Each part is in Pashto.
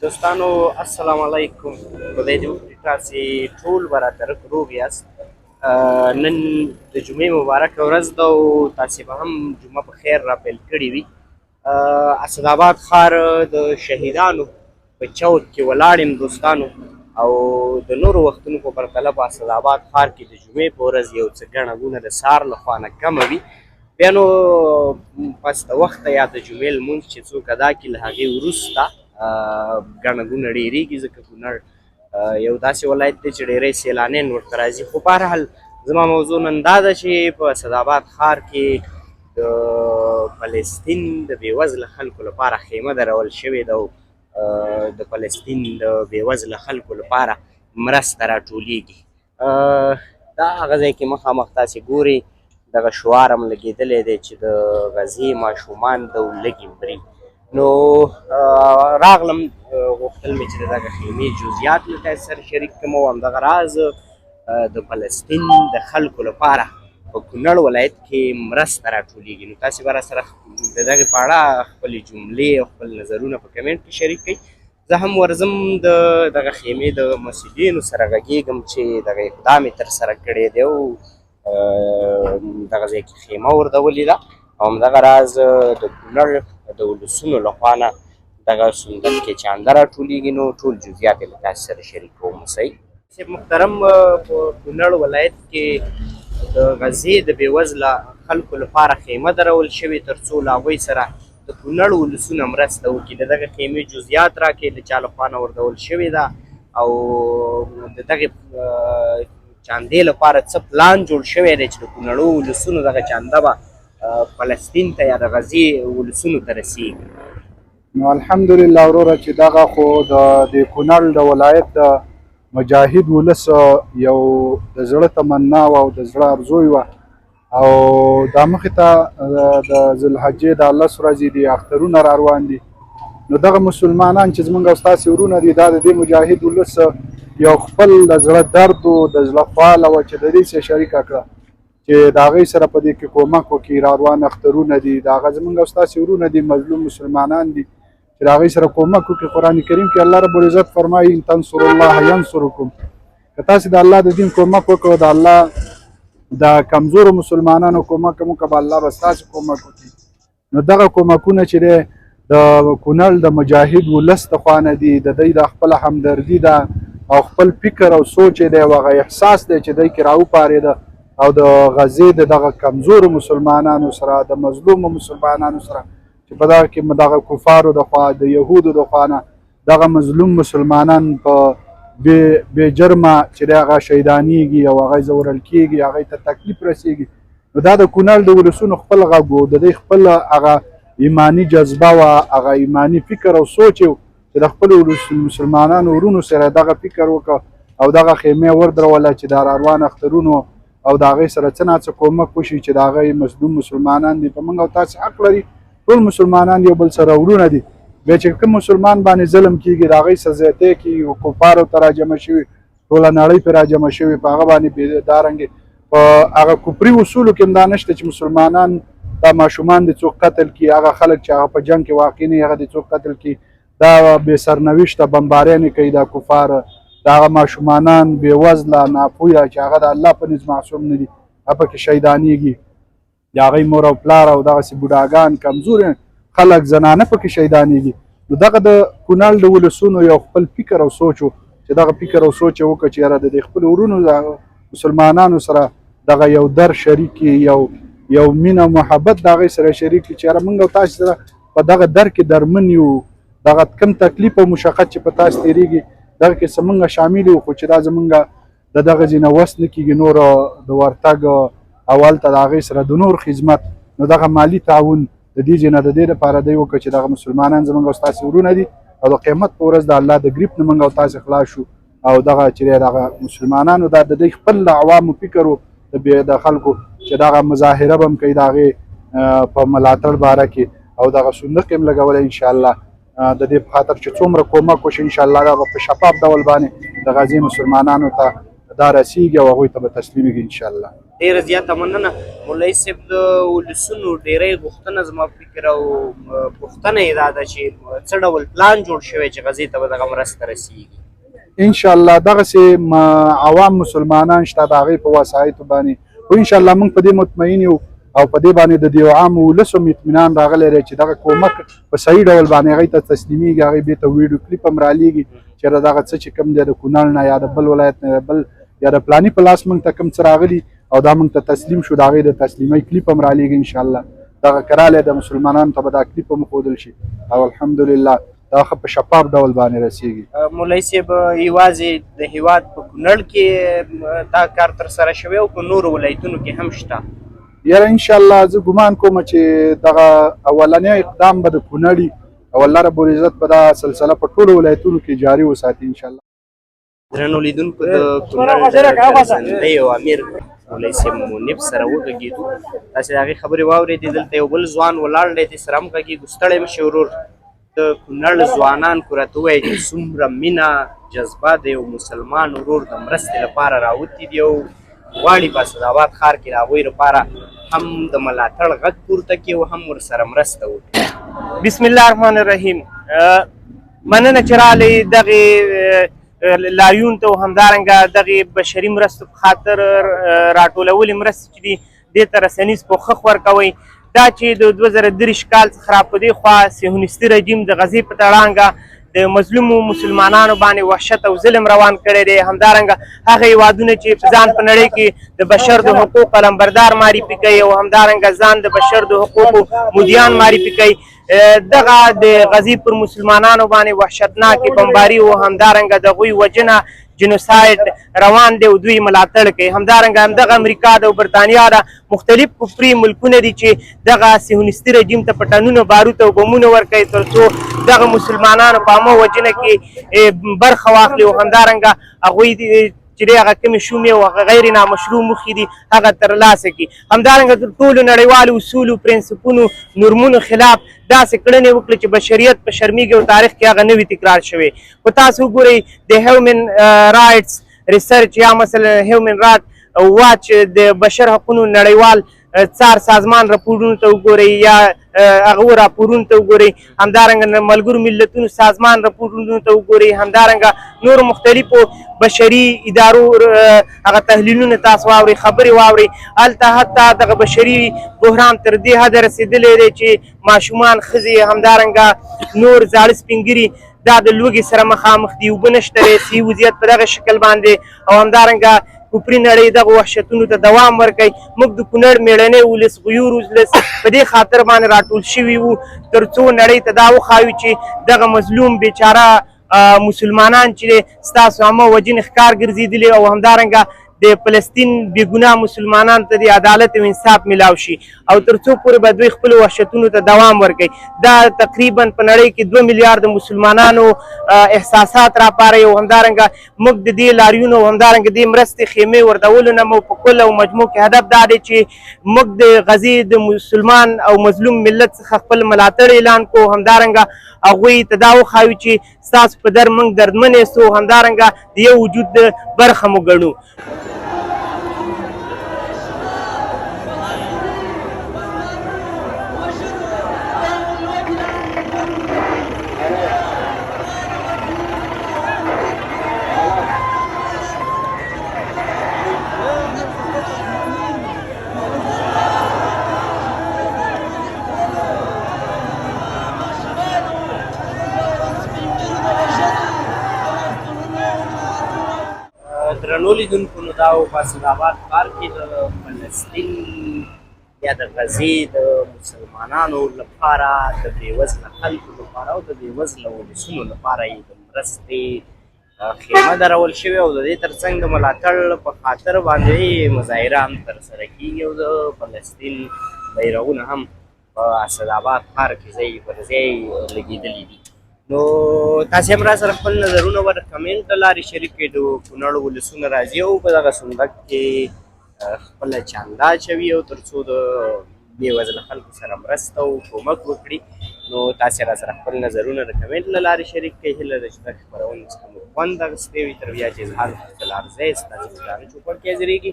دوستانو السلام علیکم. خدای دې وکړي تاسې ټول به راته روغ یاست. نن د جمعې مبارکه ورځ ده او تاسې به هم جمعه په خیر را پیل کړې وي. اسداباد ښار د شهیدانو په چوک کې ولاړ یم دوستانو، او د نورو وختونو په پرتله په اسداباد ښار کې د جمعې په ورځ یو څه ګڼه ګونه د سهار لخوا نه کمه وي. بیا نو پس د وخته یا د جمعې لمونځ چې څوک ادا کړي له هغې وروسته ګڼه ګونه ډېرېږي، ځکه کونړ یو داسې ولایت دی چې ډېری سیلانیان ورته راځي. خو بهرحال زما موضوع نن دا ده چې په اسداباد ښار کې د فلسطین د بېوزله خلکو لپاره خیمه درول شوې ده او د فلسطین د بېوزله خلکو لپاره مرسته راټولېږي. دا هغه ځای کې مخامخ تاسې ګورئ دغه شعار هم لګېدلی دی چې د غزې ماشومان د ولږې مري. نو راغلم، غوښتل مې چې د دغه خیمې جزئیات له تاسو سره شریک کړم او همدغه راز د فلسطین د خلکو لپاره په کونړ ولایت کې مرسته راټولېږي. نو تاسې به راسره د دغې په اړه خپلې جملې او خپل نظرونه په کمنټ کې شریک کړئ. زه هم ورځم د دغه خیمې د مسؤلینو سره غږېږم چې دغه اقدام یې ترسره کړی دی او دغه ځای کې خیمه ورډولې ده او همدغه راز د کونړ د ولسونو لخوا نه دغه صندوق کې چانده راټولېږي. نو ټول جزئیات یې له تاسو سره شریکوم. اوسئ. صاحب محترم، په کونړ ولایت کې د غزې د بېوزله خلکو لپاره خیمه درول شوې تر څو له هغوی سره د کونړ ولسونه مرسته وکړي. د دغه خیمې جزئیات راکړئ، د چا لخوا نه ورډول شوې ده او د دغې چاندې لپاره څه پلان جوړ شوی دی چې د کونړو ولسونو دغه چانده به فلسطین ته یا د غزې ولسونو ته رسېږي. نو الحمدلله وروره چې دغه خو د کونړ د ولایت د مجاهد ولس یو د زړه تمنا وه او د زړه ارزو وه، او دا مخې ته د ذوالحجې د 10 ورځې دي اخترونه را روان دي. نو دغه مسلمانان چې زموږ او ستاسې ورونه دي، دا د دې مجاهد ولس یو خپل د زړه درد و د زړه خواله وه چې د دې سره شریکه کړه چې د هغوی سره په دې کې کومک وکړي. را روان اخترونه دي، د هغه زموږ او ستاسې ورونه دي، مظلوم مسلمانان دي چې د هغوی سره کومک وکړي. قرآن کریم کې الله رب العزت فرمایي ان تنصروا الله ینصرکم، که تاسې د الله د دین کومک وکړو، د الله د کمزورو مسلمانانو کومک وکړو، به الله به ستاسې کومک وکړي. نو دغه کومکونه چې دی د کونړ د مجاهد ولس د خوا نه دي، د دوی د خپله همدردي ده او خپل فکر او سوچ دی او هغه احساس دی چې دوی کې راوپارېده او د غزې د دغه کمزورو مسلمانانو سره، د مظلومو مسلمانانو سره چې په دغه کې دغه کفارو د خوا د یهودو د خوا نه دغه مظلوم مسلمانان په بې جرمه چې دی هغه شهیدانېږي او هغه ځورل کېږي، هغوی ته تکلیف رسېږي. نو دا د کونړ د ولسونو خپل غږ و، د دوی خپل هغه ایماني جذبه وه، هغه ایماني فکر او سوچ یې چې د خپلو مسلمانانو ورونو سره دغه فکر وکړه او دغه خیمې وردروله چې د راروان اخترونو او د هغې سره څه نه څه کومک وشي چې د هغې مظلوم مسلمانان دي. په موږ او تاسې حق لري، ټول مسلمانان یو بل سره ورونه دي. بیا چې کوم مسلمان باندې ظلم کېږي، د هغې سره زیاتی کېږي، کفارو ته راجمع شوي، ټوله نړۍ پرې راجمع شوي، په هغه باندې دارنګې په هغه کفري اصولو کې هم دا نشته چې مسلمانان دا ماشومان دي څوک قتل کړي، هغه خلک چې هغه په جنګ کې واقع نه وي هغه دي څوک قتل کړي، دا بې سرنوشته بمباریانې کوي دا کفار، دا هغه ماشومانان بېوزله ناپویه چې هغه د الله په نزد معصوم نه دي، هغه پکې شهیدانېږي، د هغوی مور او پلار او دغسې بوډاګان کمزوري خلک زنانه پکې شهیدانېږي. نو دغه د کونړ د ولسونو یو خپل فکر او سوچ و چې دغه فکر او سوچ یې وکړه چې یاره د دې خپلو ورونو مسلمانانو سره دغه یو در شریک کړي، یو مینه او محبت د هغوی سره شریک کړي چې یاره موږ او تاسې سره په دغه در کې درمن یو، دغه کم تکلیف او مشقت چې په تاسو تېرېږي دغه کې څه موږ شامل یو، خو چې دا زموږ د دغه ځای نه وس نه کېږي نور د ورتګ او هلته د هغې سره د نور خدمت. نو دغه مالي تعاون د دې ځای نه د دې دپاره دی وکړه چې دغه مسلمانان زموږ او ستاسې ورونه دي او د قیامت په ورځ د الله د ګریپ نه موږ او تاسې خلاص شو. او دغه چې دی دغه مسلمانانو دا د دوی خپل د عوامو فکر و د خلکو چې دغه مظاهره به هم کوي د هغې په ملاتړ باره کې او دغه صندوق یې هم لګولی انشاءالله د دې په خاطر چې څومره کومک وشي انشاءالله دغه په شفاف ډول باندې د غازي مسلمانانو ته دا رسیږي او هغوی ته به تسلیمیږي انشاءالله. ډېره زیاته مننه مولوي صاحب. د ولسونو ډېری غوښتنه زما فکر او پوښتنه یې دا ده چې څه ډول پلان جوړ شوی چې غزې ته به دغه مرسته رسیږي؟ انشاءالله دغسې عوام مسلمانان شته د هغوی په وسایطو باندې خو انشاءالله موږ په دې مطمئن یو او په دې باندې د دې عامو ولسو اطمینان راغلی دی چې دغه کومک په صحیح ډول باندې هغوی ته تسلیمیږي. هغوی بېرته ویډیو کلیپ هم رالیږي چېرې دغه څه چې کوم دی د کونړ نه یا د بل ولایت نه یا د پلاني په لاس موږ ته کوم څه راغلي او دا موږ ته تسلیم شو د هغوی د تسلیمۍ کلیپ هم رالیږي انشاءالله. دغه کرالی د مسلمانانو ته به دا کلیپ هم وښودل شي او الحمدلله دا ښه په شفاف ډول باندې رسیږي. مولوي صاحب یوازې د هیواد په کونړ کې دا کار ترسره شوی او په نورو ولایتونو کې هم شته؟ یاره انشاءالله زه ګمان کوم چې دغه اولنی اقدام به د کونړ او الله رب العزت به دا سلسله په ټولو ولایتونو کې جاري وساتي انشاءالله. درنو لیدونکو د کونړ ګرځندی او امیر مولوي صاحب منیب سره وغږېدو. تاسې د هغې خبرې واورېدې. دلته یو بل ځوان ولاړ دی، دې سره هم غږېږو. ستړی مه شې ورور. د کونړ ځوانان خو راته ووایي چې څومره مینه جذبه د یو مسلمان ورور د مرستې لپاره راوتي دي او غواړي په اسداباد ښار کې د هغوی لپاره هم د ملاتړ غږ پورته کړي او هم ورسره مرسته وکړي. بسم الله الرحمن الرحیم. مننه چې راغلئ دغې لاریون ته او همدارنګه دغې بشري مرستو په خاطر راټولولې مرستې چې دي دې ته رسنیز پوښښ ورکوئ. دا چې د 2023 کال څخه را په دې خوا صهیونیستي رژیم د غزې په تړانګه د مظلومو مسلمانانو باندې وحشت او ظلم روان کړی دی. همدارنګه هغه هیوادونه چې ځان په نړۍ کې د بشر د حقوقو قلمبردار معرفي کوي او همدارنګه ځان د بشر د حقوقو مدیان معرفي کوي، دغه د غزې پر مسلمانانو باندې وحشتناکې بمباري او همدارنګه د هغوی وژنه جنوساید روان دی او دوی ملاتړ کوي. همدارنګه همدغه امریکا د برطانیا د مختلف کفري ملکونه دي چې دغه صهیونیستي رژیم ته په ټنونو باروت او بمونه ورکوي تر څو دغه مسلمانانو په عامه وژنه کې برخه واخلي او همدارنګه هغوی چې دی هغه کومې شومې او هغه غیر نامشروع موخې دي هغه ترلاسه کړي. همدارنګه د ټولو نړیوالو اصولو پرنسپونو نورمونو خلاف داسې کړنې وکړي چې بشریت په شرمېږي او تاریخ کې هغه نه وي تکرار شوی. خو تاسو وګورئ د هیومن رایټس ریسرچ یا مثلا هیومن رایټ واچ د بشر حقونو نړیوال څار سازمان راپورونو ته وګورئ یا هغه راپورونو ته وګورئ، همدارنګه ملګرو ملتونو سازمان راپورونو ته وګورئ، همدارنګه نورو مختلفو بشري ادارو هغه تحلیلونه تاسو واورئ، خبرې واورئ. هلته حتی دغه بشري بحران تر دې حده رسېدلی دی چې ماشومان، ښځې، همدارنګه نور زاړه سپین ګیري دا د لوږې سره مخامخ دي. اوبه نشته دی، صحي وضعیت په دغه شکل باندې او همدارنګه کفري نړۍ دغه وحشتونو ته دوام ورکوي. موږ د کونړ مېړنی ولس غیور ولس په دې خاطر باندې راټول شوي وو تر څو نړۍ ته دا وښایو چې دغه مظلوم بیچاره مسلمانان چې دی ستاسو عامه وجنې ښکار ګرځېدلي او همدارنګه د فلسطین بېګناه مسلمانانو ته د عدالت او انصاف میلاو شي او تر څو پورې به دوی خپلو وحشتونو ته دوام ورکوي. دا تقریبا په نړۍ کې 2 میلیارده مسلمانانو احساسات راپاروي او همدارنګه موږ د دې لاریونو او همدارنګه دې مرستې خیمې وردولو نه مو په کل او مجموع کې هدف دا دی چې موږ د غزې د مسلمان او مظلوم ملت څخه خپل ملاتړ اعلان کړو، همدارنګه هغوی ته دا وښایو چې ستاسو په در موږ دردمن یاستو، همدارنګه د یو وجود برخه مو ګڼو. درنو لیدونکو، نو دا په اسداباد ښار کې د فلسطین یا د غزې د مسلمانانو لپاره د بېوزله خلکو لپاره او د بېوزله ولسونو لپاره یې د مرستې خیمه درول شوې او د دې تر څنګ د ملاتړ په خاطر باندې مظاهره هم ترسره کېږي او د فلسطین بیرغونه هم په اسداباد ښار کې ځای پر ځای لګېدلي دي. نو تاسې هم را سره خپل نظرونه ور کمنټ له لارې شریک کړئ. د کونړ ولسونه راځي او په دغه صندوق کې خپله چانده اچوي او تر څو د بېوزله خلکو سره مرسته او کومک وکړي. نو تاسې را سره خپل نظرونه د کمنټ له لارې شریک کړئ. هیله ده چې دغه خپرونې څخه مو خوند اخیستی وي. تر بیا چې اظهار اختلاف ځای ستاسې په دانه چوپړ کې حاضرېږي.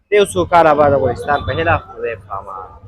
د یو سوکاله آباد افغانستان په هیله. خدای په امان.